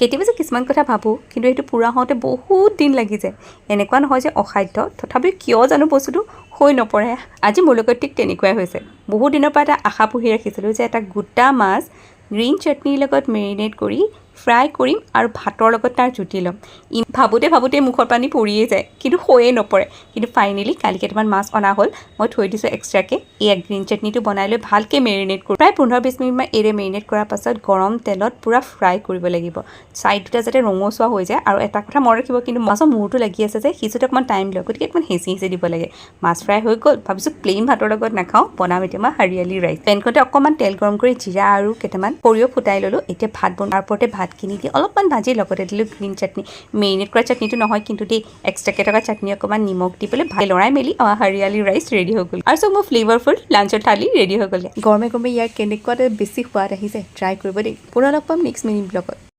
কেতিয়াবা যে কিছুমান কথা ভাবোঁ কিন্তু সেইটো পূৰা হওঁতে বহুত দিন লাগি যায় এনেকুৱা নহয় যে অসাধ্য তথাপিও কিয় জানো বস্তুটো হৈ নপৰে আজি মোৰ লগত ঠিক তেনেকুৱাই হৈছে বহুত দিনৰ পৰা এটা আশা পুহি ৰাখিছিলোঁ যে এটা গোটা মাছ গ্ৰীণ চাটনিৰ লগত মেৰিনেট কৰি ফ্ৰাই কৰিম আৰু ভাতৰ লগত তাৰ জুতি ল'ম ভাবোঁতে মুখৰ পানী পৰিয়ে যায় কিন্তু হৈয়ে নপৰে কিন্তু ফাইনেলি কালি কেইটামান মাছ অনা হ'ল মই থৈ দিছোঁ এক্সট্ৰাকৈ এয়া গ্ৰীণ চাটনিটো বনাই লৈ ভালকৈ মেৰিনেট কৰোঁ প্ৰায় 15-20 মিনিটমান এৰে মেৰিনেট কৰাৰ পাছত গৰম তেলত পূৰা ফ্ৰাই কৰিব লাগিব ছাইড দুটা যাতে ৰঙচুৱা হৈ যায় আৰু এটা কথা মনত ৰাখিব কিন্তু মাছৰ মূৰটো লাগি আছে যে সিজোতে অকণমান টাইম লয় গতিকে অকণমান হেঁচি দিব লাগে মাছ ফ্ৰাই হৈ গ'ল ভাবিছোঁ প্লেইন ভাতৰ লগত নাখাওঁ বনাম এতিয়া মই হাৰিয়ালি ৰাইচ পেনখনতে অকণমান তেল গৰম কৰি জিৰা আৰু কেইটামান সৰিয়হ ফুটাই ল'লোঁ এতিয়া ভাত বনোৱাৰ ওপৰতে ভাতখিনি দি অলপমান ভাজি লগতে দিলোঁ গ্ৰীণ চাটনি মেৰিনেট কৰা চাটনিটো নহয় কিন্তু দেই এক্সট্ৰাকৈ থকা চাটনি অকণমান নিমখ দি পেলাই ভাই লৰাই মেলি আমাৰ হাৰিয়ালি ৰাইচ ৰেডি হৈ গ'ল আৰু চব মোৰ ফ্লেভাৰফুল লাঞ্চৰ থালি ৰেডি হৈ গ'ল গৰমে ইয়াৰ কেনেকুৱা বেছি সোৱাদ আহিছে ট্ৰাই কৰিব দেই পুনৰ লগ পাম নেক্সট মিনিট ব্লগত